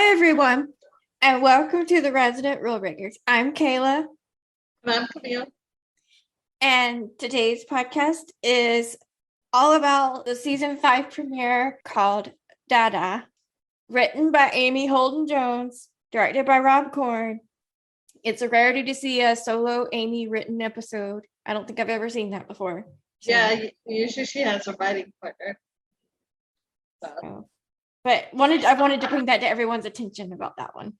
Hi, everyone, and welcome to the Resident Rulebreakers. I'm Kayla. And I'm Camille. And today's podcast is all about the season 5 premiere called Dada, written by Amy Holden Jones, directed by Rob Corn. It's a rarity to see a solo Amy written episode. I don't think I've ever seen that before. So. Yeah, usually she has a writing partner. But I wanted to bring that to everyone's attention about that one.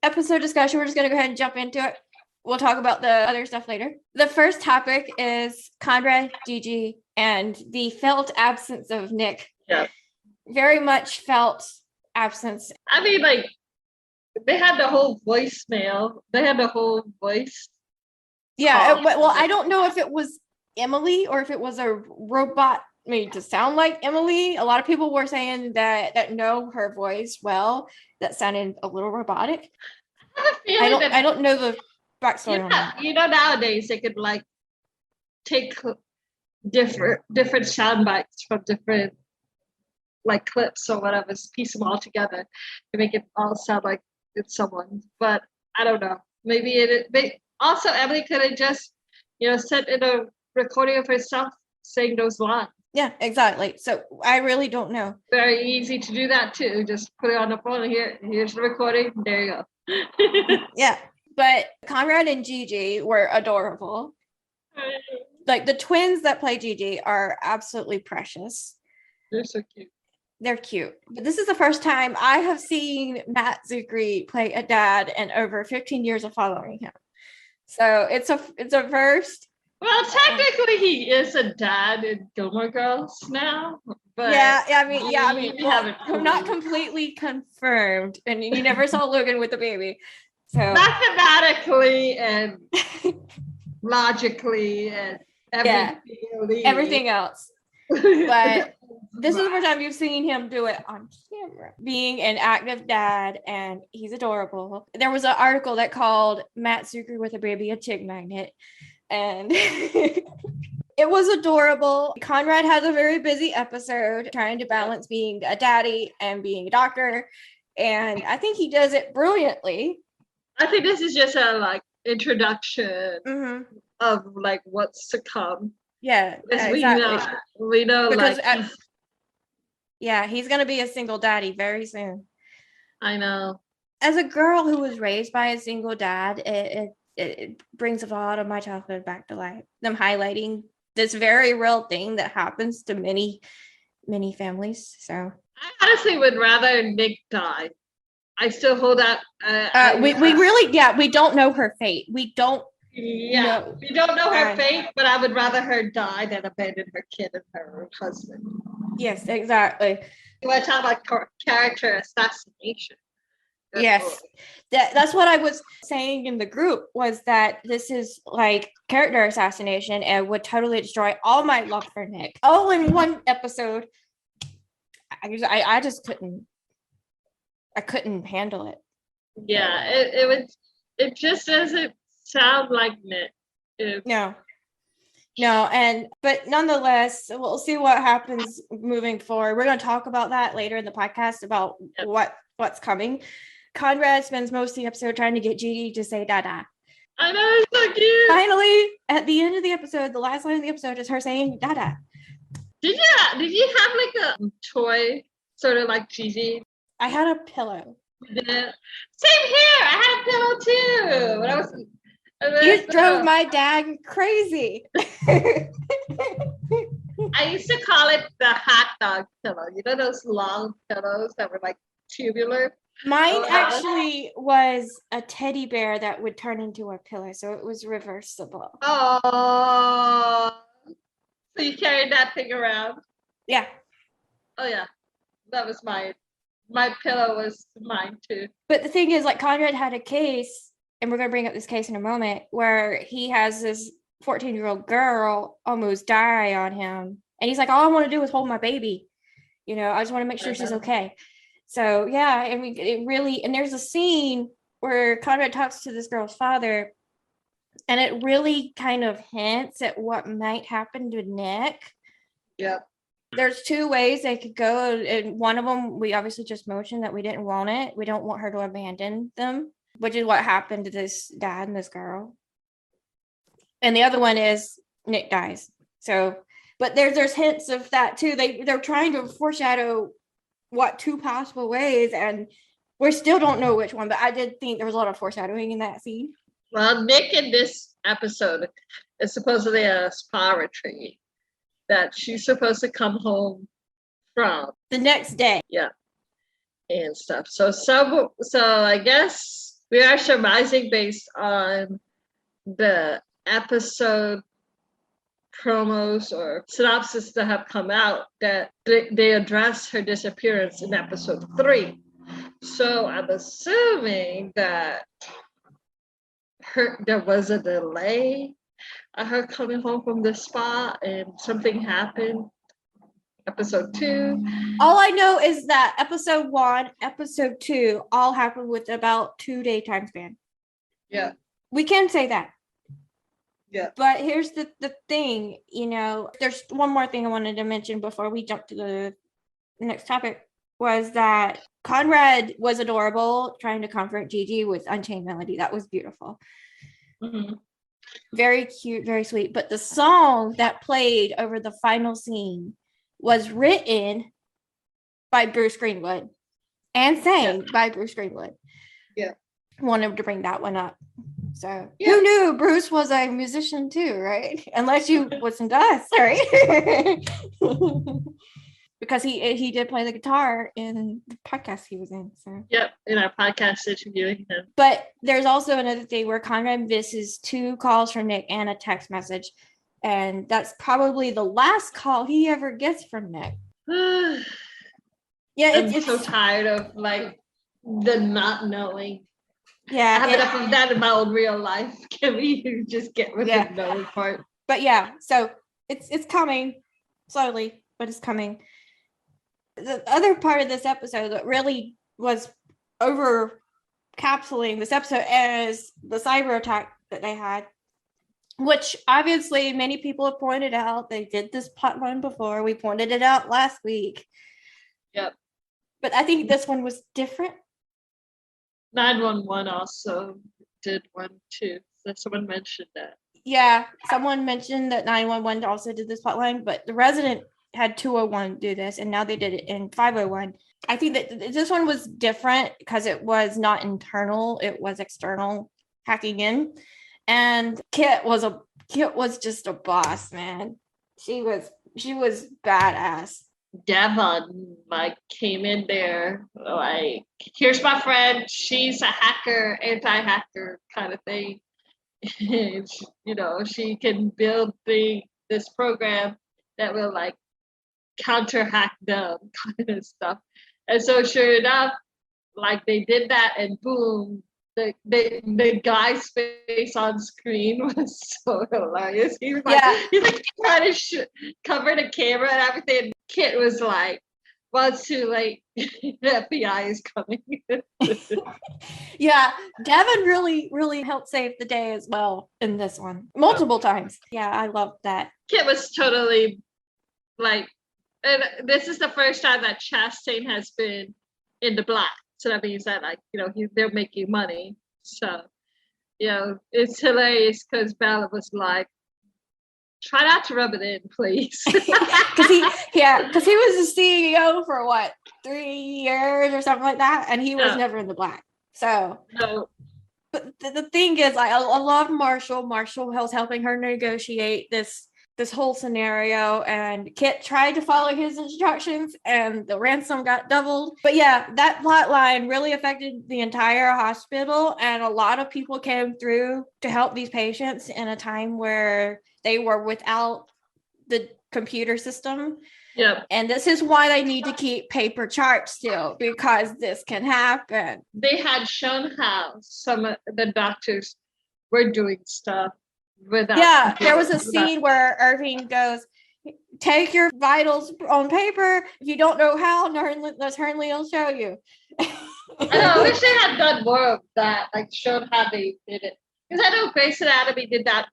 Episode discussion, we're just going to go ahead and jump into it. We'll talk about the other stuff later. The first topic is Conrad, Gigi, and the felt absence of Nick. Yeah. Very much felt absence. I mean, like, they had the whole voicemail. They had the whole voice. Yeah, well, I don't know if it was Emily or if it was a robot made to sound like Emily. A lot of people were saying that know her voice well. That sounded a little robotic. I don't know the backstory on that. You know, nowadays they could like take different sound bites from different like clips or whatever, piece them all together to make it all sound like it's someone. But I don't know. Maybe also Emily could have just sent in a recording of herself saying those lines. Yeah, exactly. So I really don't know. Very easy to do that too. Just put it on the phone. Here's the recording. There you go. Yeah, but Conrad and Gigi were adorable. Like the twins that play Gigi are absolutely precious. They're so cute. They're cute. But this is the first time I have seen Matt Zuckery play a dad in over 15 years of following him. So it's a first. Well, technically, he is a dad in Gilmore Girls now. But I mean, well, not completely confirmed, and you never saw Logan with the baby. So mathematically and logically and everything else. But this is the first time you've seen him do it on camera, being an active dad, and he's adorable. There was an article that called Matt Zuckery with a baby a chick magnet. And it was adorable. Conrad has a very busy episode trying to balance being a daddy and being a doctor, and I think he does it brilliantly. I think this is just a introduction of what's to come. Yeah, exactly. We know because he's gonna be a single daddy very soon. I know. As a girl who was raised by a single dad, it brings a lot of my childhood back to life. Them highlighting this very real thing that happens to many, many families. So I honestly would rather Nick die. I still hold that. We really, we don't know her fate. We don't know. We don't know her fate, but I would rather her die than abandon her kid and her husband. Yes, exactly. You want to talk about character assassination? Yes, that's what I was saying in the group, was that this is like character assassination and would totally destroy all my love for Nick. All in one episode. I just couldn't handle it. Yeah, it just doesn't sound like Nick. No, but nonetheless, we'll see what happens moving forward. We're going to talk about that later in the podcast about what's coming. Conrad spends most of the episode trying to get Gigi to say Dada. I know, it's so cute. Finally, at the end of the episode, the last line of the episode is her saying Dada. Did you have a toy sort of like Gigi? I had a pillow. Same here. I had a pillow too. When I was you drove my dad crazy. I used to call it the hot dog pillow. You know those long pillows that were like tubular? Mine actually was a teddy bear that would turn into a pillow, so it was reversible. Oh, so you carried that thing around? Yeah. Oh yeah, that was mine. My pillow was mine too. But the thing is, Conrad had a case, and we're going to bring up this case in a moment, where he has this 14-year-old girl almost die on him, and he's like, all I want to do is hold my baby. I just want to make sure she's okay. So yeah, I mean, it really, and there's a scene where Conrad talks to this girl's father, and it really kind of hints at what might happen to Nick. Yep. there's two ways they could go, and one of them we obviously just mentioned that we didn't want it. We don't want her to abandon them, which is what happened to this dad and this girl. And the other one is Nick dies. So, but there's hints of that too. They're trying to foreshadow what two possible ways, and we still don't know which one. But I did think there was a lot of foreshadowing in that scene. Well, Nick in this episode is supposedly a spa retreat that she's supposed to come home from the next day. Yeah, and stuff. So I guess we are surmising based on the episode promos or synopsis that have come out that they address her disappearance in episode 3. So I'm assuming that there was a delay of her coming home from the spa and something happened. Episode 2. All I know is that episode 1, episode 2 all happened with about 2-day time span. Yeah. We can say that. Yeah. But here's the thing, there's one more thing I wanted to mention before we jump to the next topic, was that Conrad was adorable trying to comfort Gigi with Unchained Melody. That was beautiful. Mm-hmm. Very cute, very sweet. But the song that played over the final scene was written by Bruce Greenwood and sang by Bruce Greenwood. Yeah. Wanted to bring that one up. So who knew Bruce was a musician too, right? Unless you listen to us, right? Because he did play the guitar in the podcast he was in. So in our podcast interviewing him. But there's also another thing where Conrad misses 2 calls from Nick and a text message. And that's probably the last call he ever gets from Nick. I'm so tired of the not knowing. Yeah. I have enough of that in my own real life. Can we just get rid of the knowing part? But yeah, so it's coming slowly, but it's coming. The other part of this episode that really was over-capsulating this episode is the cyber attack that they had, which obviously many people have pointed out. They did this plotline before. We pointed it out last week. Yep. But I think this one was different. 911 also did one too. So someone mentioned that. Yeah, someone mentioned that 911 also did this plotline, but the Resident had 201 do this, and now they did it in 501. I think that this one was different because it was not internal; it was external hacking in. And Kit was just a boss, man. She was badass. Devon came in there here's my friend, she's a hacker, anti-hacker kind of thing. She can build this program that will counter hack them kind of stuff. And so sure enough, they did that, and boom, the guy's face on screen was so hilarious. He was he's trying to cover the camera and everything. And Kit was like, well, it's too late. The FBI is coming. Yeah, Devon really, really helped save the day as well in this one. Multiple times. Yeah, I loved that. Kit was totally and this is the first time that Chastain has been in the black. So that means that they're making money. So, it's hilarious because Bella was like, try not to rub it in, please. Because he was the CEO for 3 years or something like that, and he was never in the black. So no. But the thing is, I love Marshall. Marshall was helping her negotiate this whole scenario, and Kit tried to follow his instructions, and the ransom got doubled. But yeah, that plot line really affected the entire hospital, and a lot of people came through to help these patients in a time where they were without the computer system. Yep. And this is why they need to keep paper charts still, because this can happen. They had shown how some of the doctors were doing stuff without. There was a scene where Irving goes, take your vitals on paper. If you don't know how, Nurse Hernley will show you. I wish they had done more of that, showed how they did it. Because I know Grey's Anatomy did that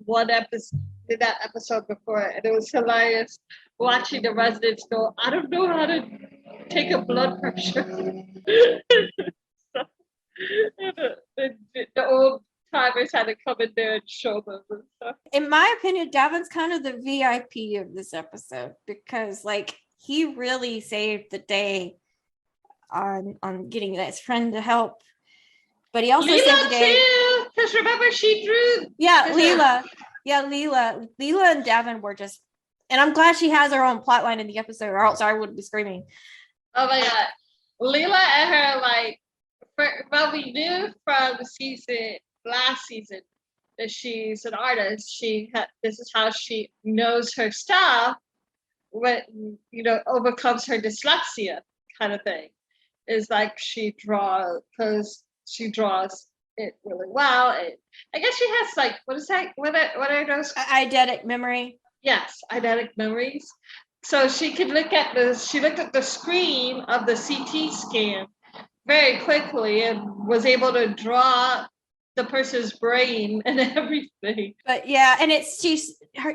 episode before, and it was hilarious watching the residents go, I don't know how to take a blood pressure. So, the old timers had to come in there and show them and stuff. In my opinion, Devon's kind of the VIP of this episode because like he really saved the day on getting his friend to help. But he also saved the day too, because remember she drew. Leela. Yeah, Leela and Devon were just, and I'm glad she has her own plot line in the episode, or else I would be screaming. Oh my god. Leela and her, like, well, we knew from last season that she's an artist. This is how she knows her stuff when, overcomes her dyslexia kind of thing. Is like she draws it really well. I guess she has like, what is that? What are those? Eidetic memory. Yes, eidetic memories. So she looked at the screen of the CT scan very quickly and was able to draw the person's brain and everything. But yeah, and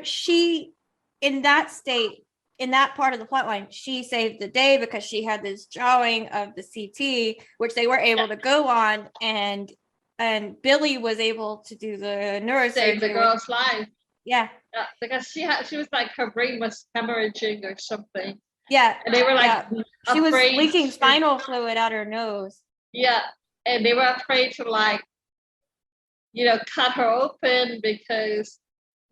she in that state, in that part of the plotline, she saved the day because she had this drawing of the CT, which they were able to go on, and Billy was able to do the neurosurgery. Save the girl's life. Yeah. Because she was like, her brain was hemorrhaging or something. Yeah. And they were like, she was leaking spinal fluid out her nose. Yeah. And they were afraid to like, cut her open because,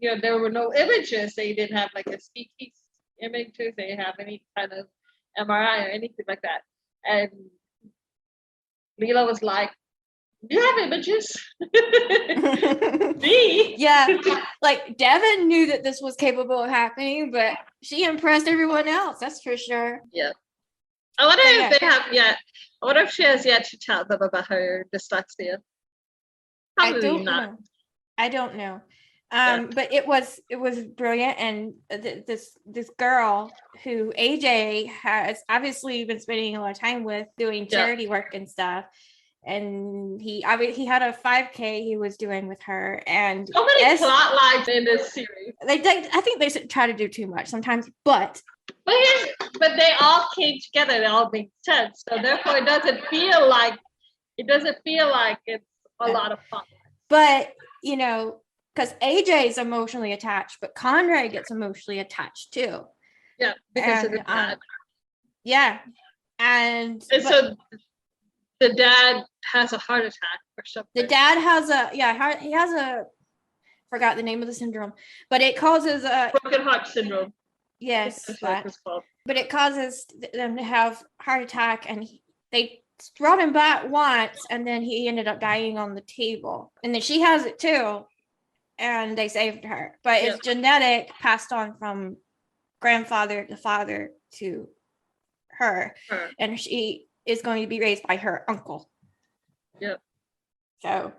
there were no images. They didn't have like a CT images. They didn't have any kind of MRI or anything like that. And Leela was like, do you have images? Me? Yeah, like Devon knew that this was capable of happening, but she impressed everyone else, that's for sure. Yeah. I wonder if they have yet. I wonder if she has yet to tell them about her dyslexia. Probably not. I don't know. But it was brilliant, and this girl who AJ has obviously been spending a lot of time with doing charity work and stuff. And he had a 5K he was doing with her, and so many plot lines in this series. I think they try to do too much sometimes, but they all came together. They all made sense. So therefore, it doesn't feel like it's a lot of fun. But because AJ is emotionally attached, but Conrad gets emotionally attached too. Yeah, because of the dad. Yeah, and so. The dad has a heart attack or something. The dad has he has a, forgot the name of the syndrome, but it causes a broken heart syndrome. Yes, but it causes them to have heart attack, and they brought him back once, and then he ended up dying on the table, and then she has it too, and they saved her. But it's genetic, passed on from grandfather to father to her. And she is going to be raised by her uncle. Yep. So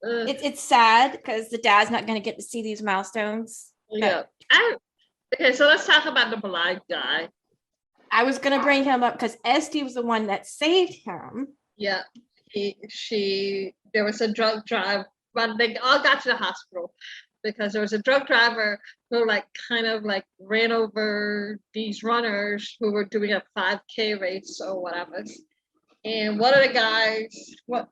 it's sad because the dad's not going to get to see these milestones. Yeah. Okay, so let's talk about the blind guy. I was going to bring him up because Esty was the one that saved him. Yeah. There was a drug drive, but they all got to the hospital because there was a drug driver who kind of ran over these runners who were doing a 5K race or whatever. And one of the guys, one of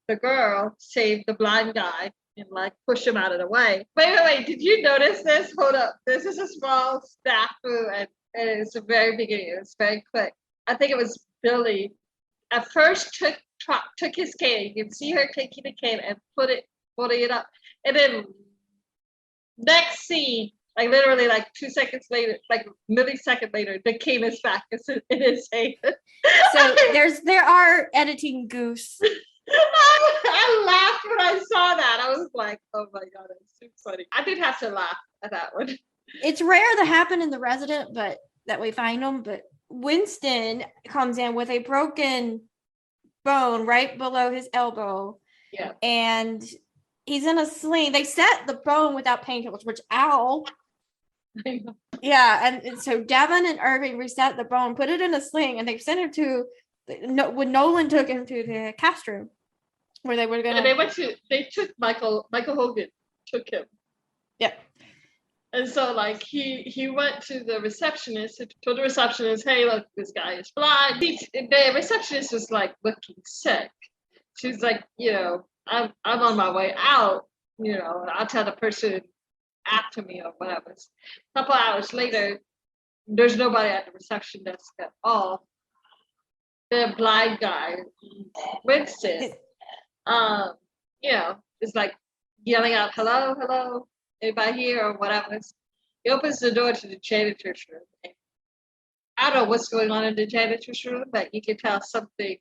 the girl saved the blind guy and pushed him out of the way. Wait, did you notice this? Hold up. This is a small snafu, and it's the very beginning. It's very quick. I think it was Billy. At first took his cane. You can see her taking the cane and putting it up. And then next scene, literally 2 seconds later, millisecond later, the cane is back. It's in his hand. So there are editing goose. I laughed when I saw that. I was like, oh my god, that's too funny. I did have to laugh at that one. It's rare to happen in The Resident, but that we find them. But Winston comes in with a broken bone right below his elbow. Yeah. And he's in a sling. They set the bone without painkillers, which ow. Yeah, and so Devon and Irving reset the bone, put it in a sling, and they sent him to when Nolan took him to the cast room where they were gonna. And they took Michael Hogan took him. Yeah. And so like he went to the receptionist and told the receptionist, hey, look, this guy is blind. The receptionist was like looking sick. She's like, I'm on my way out, I'll tell the person after me or whatever. A couple hours later, there's nobody at the reception desk at all. The blind guy, Winston, is like yelling out, hello, hello, anybody here or whatever. He opens the door to the janitor's room. I don't know what's going on in the janitor's room, but you can tell something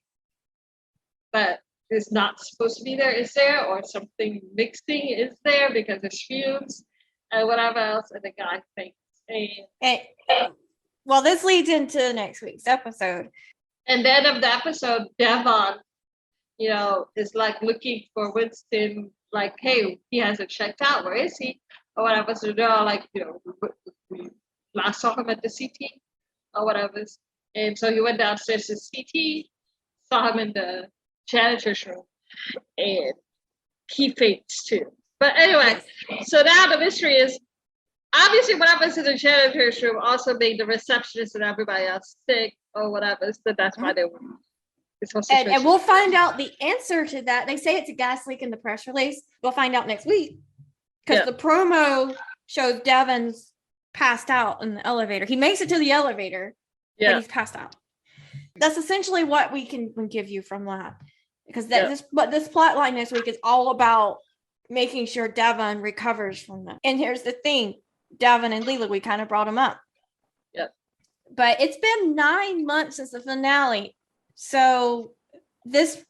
that is not supposed to be there is there, or something mixing is there because there's fumes and whatever else, and the guy thinks. Well, this leads into next week's episode. And then of the episode, Devon, is like looking for Winston, like, hey, he hasn't checked out. Where is he? Or whatever. So they're all like, we last saw him at the CT or whatever. And so he went downstairs to CT, saw him in the janitor's room, and he faints too. But anyway, so now the mystery is, obviously what happens in the janitor's room also made the receptionist and everybody else sick or whatever. So that's why they were. And we'll find out the answer to that. They say it's a gas leak in the press release. We'll find out next week. Because the promo shows Devon's passed out in the elevator. He makes it to the elevator, but he's passed out. That's essentially what we can give you from that. Because this plot line this week is all about making sure Devon recovers from that. And here's the thing. Devon and Leela, we kind of brought them up. Yep. But it's been 9 months since the finale. So this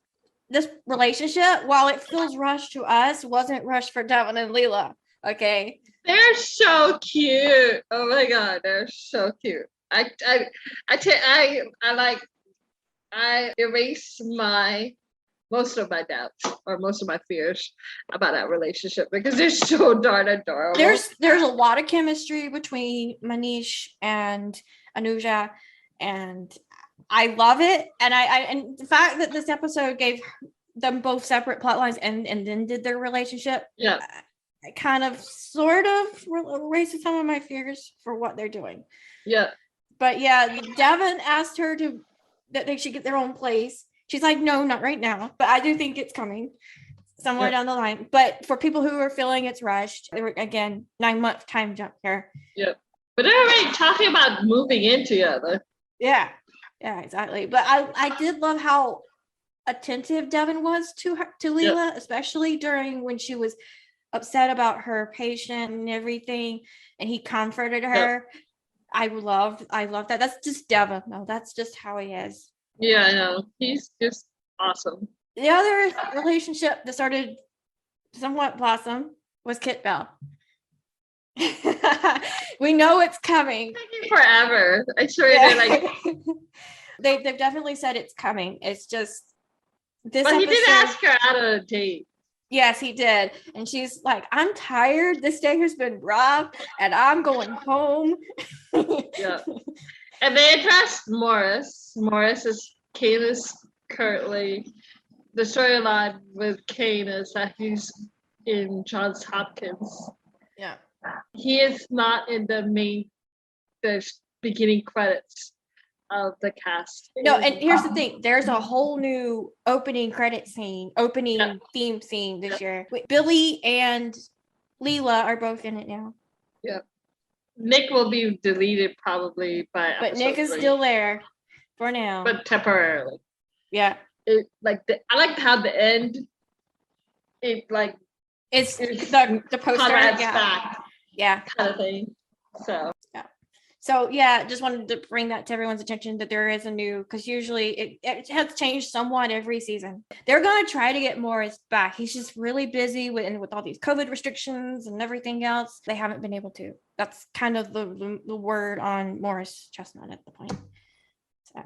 relationship, while it feels rushed to us, wasn't rushed for Devon and Leela. Okay. They're so cute. Oh my god, they're so cute. I erase most of my doubts or most of my fears about that relationship because they're so darn adorable. There's a lot of chemistry between Manish and Anuja, and I love it. And the fact that this episode gave them both separate plot lines and then did their relationship, kind of sort of erases some of my fears for what they're doing. Yeah. But Devon asked her that they should get their own place. She's like, no, not right now. But I do think it's coming somewhere down the line. But for people who are feeling it's rushed, they were, again, 9-month time jump here. Yeah. But they're already talking about moving in together. Yeah. Yeah, exactly. But I did love how attentive Devon was to Leela, especially during when she was upset about her patient and everything, and he comforted her. I love that. That's just Devon. No, that's just how he is. Yeah, I know. He's just awesome. The other relationship that started somewhat blossom was Kit Bell. We know it's coming. Taking forever. I swear they're like they've definitely said it's coming. It's just this. But he did ask her out on a date. Yes, he did. And she's like, I'm tired. This day has been rough and I'm going home. Yeah. And they addressed Morris. Morris is Kayla's currently. The storyline with Kane is that he's in Johns Hopkins. Yeah. He is not in the beginning credits of the cast. No, and here's the thing. There's a whole new opening theme scene this year. Billy and Leela are both in it now. Yeah. Nick will be deleted probably by But Nick is still there for now. But temporarily. Yeah. I like how the end it's the poster Conrad's back. Yeah. Kind of thing. So just wanted to bring that to everyone's attention that there is a new, because usually it has changed somewhat every season. They're going to try to get Morris back. He's just really busy with all these COVID restrictions and everything else. They haven't been able to. That's kind of the word on Morris Chestnut at the point. So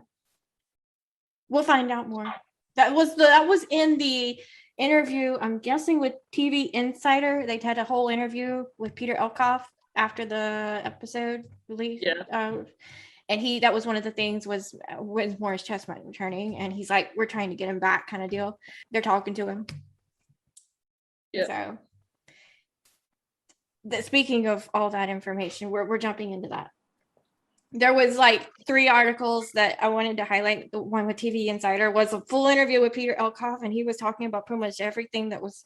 we'll find out more. That was in the interview, I'm guessing with TV Insider. They had a whole interview with Peter Elkoff after the episode release. Yeah. And that was one of the things was with Morris Chestnut returning, and he's like, we're trying to get him back kind of deal. They're talking to him. Yeah. So speaking of all that information, we're jumping into that. There was like 3 articles that I wanted to highlight. The one with TV Insider was a full interview with Peter Elkoff, and he was talking about pretty much everything that was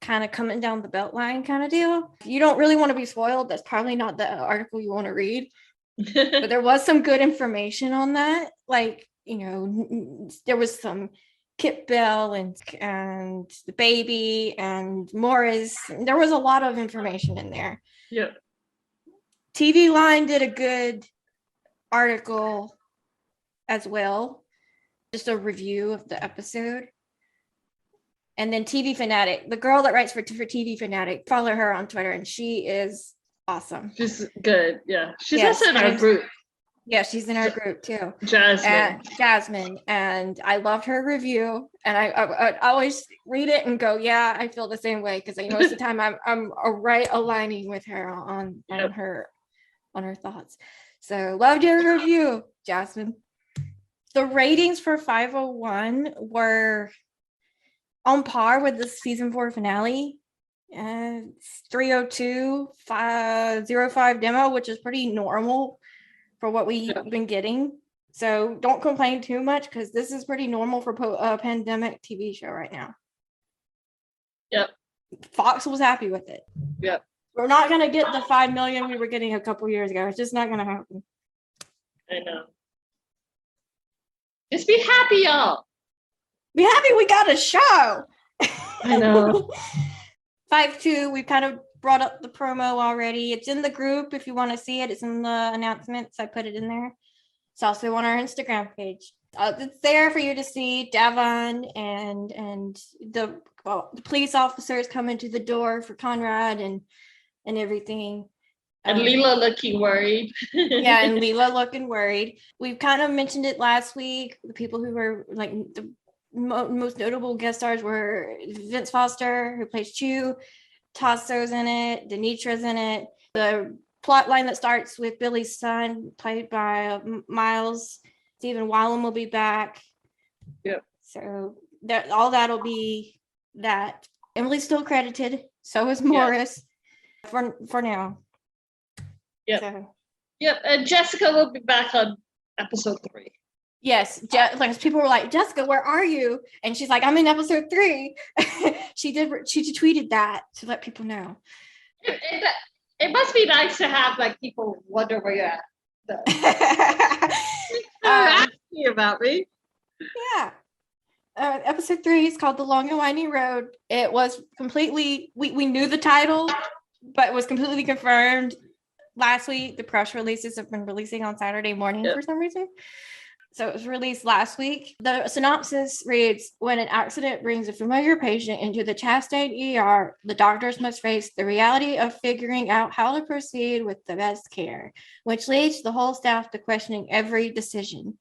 kind of coming down the belt line kind of deal. If you don't really want to be spoiled, that's probably not the article you want to read. But there was some good information on that. Like, you know, there was some Kit Bell and the baby and Morris. There was a lot of information in there. Yeah. TV Line did a good article as well, just a review of the episode. And then TV Fanatic, the girl that writes for TV Fanatic, follow her on Twitter, and she is awesome. She's good. Yeah, she's also in our group. Yeah, she's in our group too. Jasmine, and I loved her review, and I always read it and go, yeah, I feel the same way, because most of the time I'm right aligning with her on her thoughts. So loved your review, Jasmine. The ratings for 501 were on par with the season 4 finale. 302 505 demo, which is pretty normal for what we've been getting. So don't complain too much, because this is pretty normal for a pandemic TV show right now. Yep. Fox was happy with it. Yep. We're not going to get the 5 million we were getting a couple years ago. It's just not going to happen. I know. Just be happy, y'all. Be happy we got a show. I know. 5-2, we've kind of brought up the promo already. It's in the group if you want to see it. It's in the announcements. I put it in there. It's also on our Instagram page. It's there for you to see. Devon and the police officers coming to the door for Conrad and everything. And Leela looking worried. Yeah, and Leela looking worried. We've kind of mentioned it last week. The people who were like the most notable guest stars were Vince Foster, who plays Chew. Tasso's in it. Denitra's in it. The plot line that starts with Billy's son, played by Miles. Stephen Wallen will be back. Yep. So all that'll be that. Emily's still credited. So is Morris. For now. Yep. So. Yep. And Jessica will be back on episode 3. Yes, like people were like, Jessica, where are you? And she's like, I'm in episode 3. She tweeted that to let people know. It must be nice to have like people wonder where you're at. Asking about me. Yeah. Episode 3 is called The Long and Winding Road. It was completely, we knew the title, but it was completely confirmed last week. The press releases have been releasing on Saturday morning for some reason. So it was released last week. The synopsis reads, when an accident brings a familiar patient into the Chastain ER, the doctors must face the reality of figuring out how to proceed with the best care, which leads the whole staff to questioning every decision.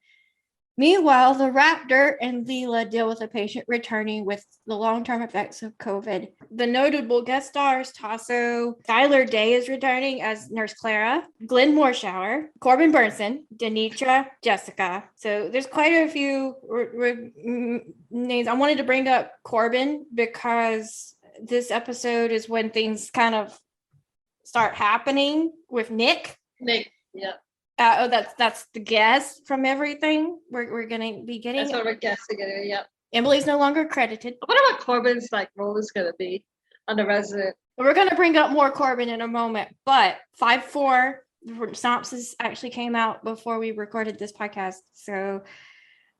Meanwhile, the Raptor and Leela deal with a patient returning with the long-term effects of COVID. The notable guest stars, Tasso, Skylar Day is returning as Nurse Clara, Glenn Morshower, Corbin Burnson, Denitra, Jessica. So there's quite a few names. I wanted to bring up Corbin because this episode is when things kind of start happening with Nick. Yeah. That's the guess from everything we're gonna be getting. That's what we're guessing. Yep. Emily's no longer credited. I wonder what Corbin's role is gonna be on the Resident. We're gonna bring up more Corbin in a moment, but 5-4 synopsis actually came out before we recorded this podcast. So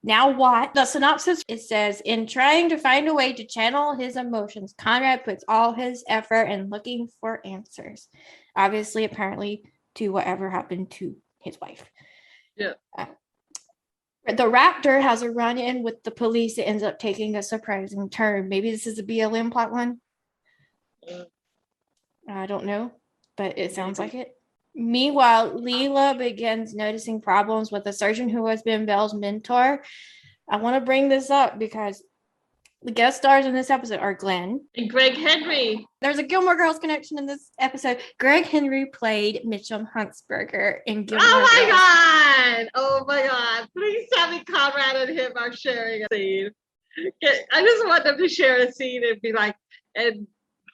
now what? The synopsis, it says, in trying to find a way to channel his emotions, Conrad puts all his effort in looking for answers. Obviously, apparently, to whatever happened to his wife. Yeah. The Raptor has a run-in with the police that ends up taking a surprising turn. Maybe this is a BLM plot one. I don't know, but it sounds like it. Meanwhile, Leela begins noticing problems with a surgeon who has been Belle's mentor. I want to bring this up because the guest stars in this episode are Glenn and Greg Henry. There's a Gilmore Girls connection in this episode. Greg Henry played Mitchum Huntsberger in Gilmore Girls. Oh my God. Please tell me Conrad and him are sharing a scene. I just want them to share a scene and be like, and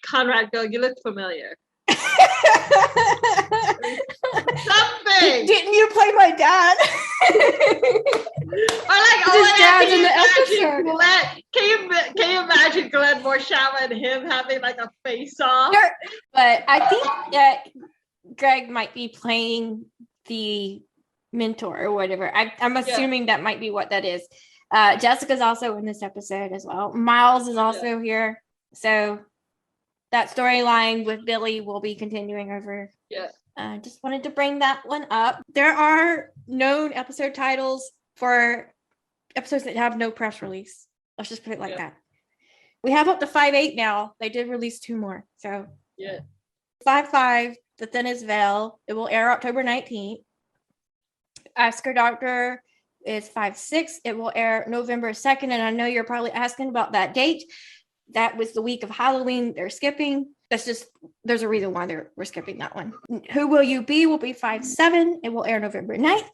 Conrad go, you look familiar. Something. Didn't you play my dad? Or like, his dad's in the episode. Glenn, can you imagine Glenn Morshaw and him having like a face-off? Sure. But I think that Greg might be playing the mentor or whatever. I'm assuming that might be what that is. Jessica's also in this episode as well. Miles is also here. So that storyline with Billy will be continuing over. Yeah. Just wanted to bring that one up. There are known episode titles for episodes that have no press release. Let's just put it like that. We have up to 5/8 now. They did release 2 more. So 5/5, The Thinnest Veil. It will air October 19th. Ask Her Doctor is 5/6. It will air November 2nd. And I know you're probably asking about that date. That was the week of Halloween. They're skipping. There's a reason why we're skipping that one. Who Will You Be will be 5/7. It will air November 9th.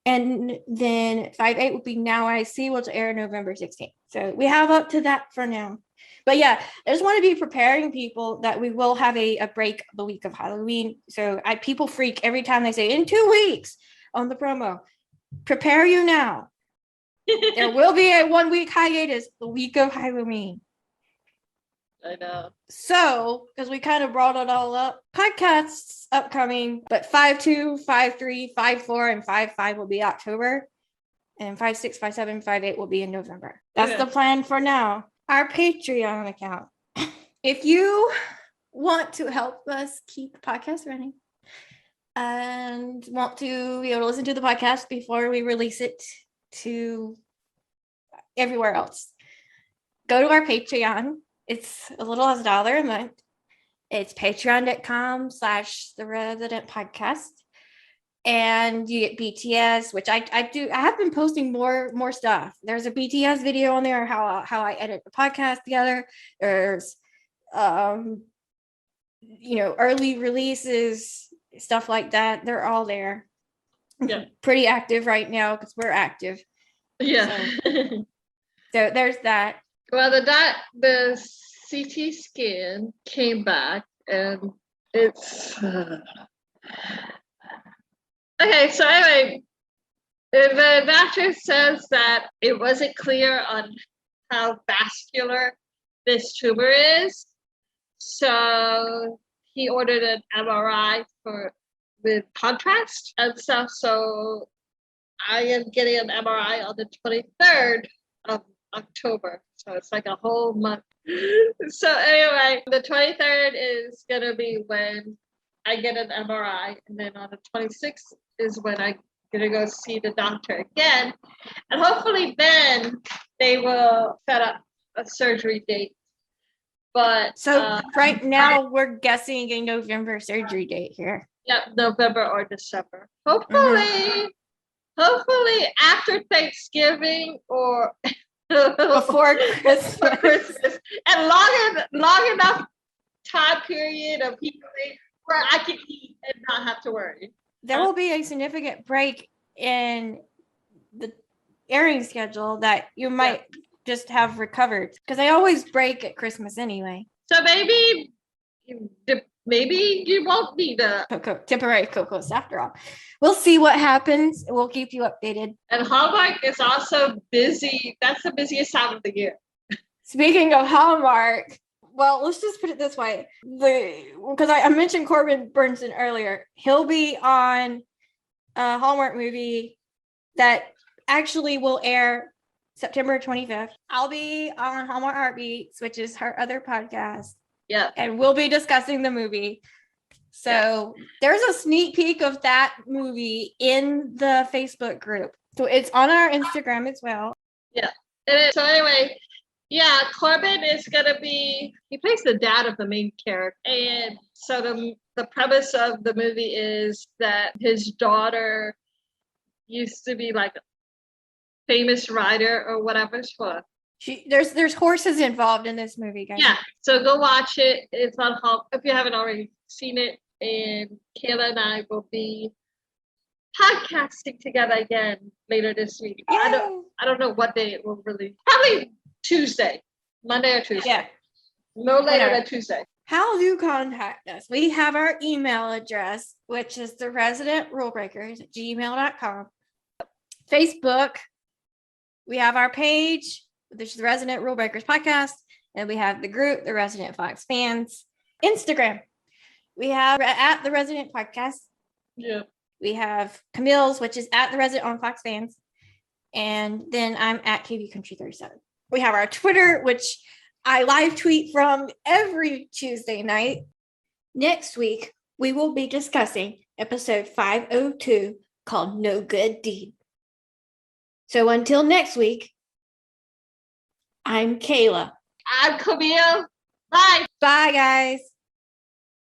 And then 5/8 will be Now I See, which will air November 16th. So we have up to that for now. But yeah, I just want to be preparing people that we will have a break the week of Halloween. So people freak every time they say in 2 weeks on the promo. Prepare you now. There will be a 1-week hiatus the week of Halloween. I know. So, because we kind of brought it all up, podcasts upcoming, but 5/2, 5/3, 5/4, and 5/5 will be October, and 5/6, 5/7, 5/8 will be in November. That's the plan for now. Our Patreon account. If you want to help us keep the podcast running and want to be able to listen to the podcast before we release it to everywhere else, go to our Patreon. It's a little as $1 a month. It's patreon.com/The Resident Podcast. And you get BTS, which I do. I have been posting more stuff. There's a BTS video on there, how I edit the podcast together. There's early releases, stuff like that. They're all there. Yeah. Pretty active right now because we're active. Yeah. So there's that. Well, the CT scan came back, and it's okay. So anyway, the doctor says that it wasn't clear on how vascular this tumor is, so he ordered an MRI with contrast and stuff. So I am getting an MRI on the 23rd of October. So it's like a whole month. So anyway, the 23rd is going to be when I get an MRI. And then on the 26th is when I'm going to go see the doctor again. And hopefully then they will set up a surgery date. But so right now we're guessing a November surgery date here. Yeah, November or December. Hopefully after Thanksgiving or before Christmas. And long enough time period of healing where I can eat and not have to worry. There will be a significant break in the airing schedule that you might just have recovered, because they always break at Christmas anyway. So maybe you won't need a temporary co-host after all. We'll see what happens. We'll keep you updated. And Hallmark is also busy. That's the busiest time of the year. Speaking of Hallmark, well, let's just put it this way. Because I mentioned Corbin Burnson earlier. He'll be on a Hallmark movie that actually will air September 25th. I'll be on Hallmark Heartbeats, which is her other podcast. Yeah. And we'll be discussing the movie. So there's a sneak peek of that movie in the Facebook group. So it's on our Instagram as well. Yeah. So anyway, Corbin is going to he plays the dad of the main character. And so the premise of the movie is that his daughter used to be like a famous rider or whatever. There's horses involved in this movie, guys. Yeah, so go watch it. It's on Hall if you haven't already seen it. And Kayla and I will be podcasting together again later this week. Yay. I don't know what day it will release. Probably Tuesday, Monday or Tuesday. Yeah. No later than Tuesday. how to contact us. We have our email address, which is the Resident Rulebreakers at gmail.com. Facebook, we have our page, which is the Resident Rulebreakers podcast, and we have the group, the Resident Fox Fans. Instagram, we have at the Resident Podcast. Yeah. We have Camille's, which is at the Resident on Fox Fans. And then I'm at KB Country 37. We have our Twitter, which I live tweet from every Tuesday night. Next week, we will be discussing episode 502 called No Good Deed. So until next week, I'm Kayla. I'm Camille. Bye. Bye, guys.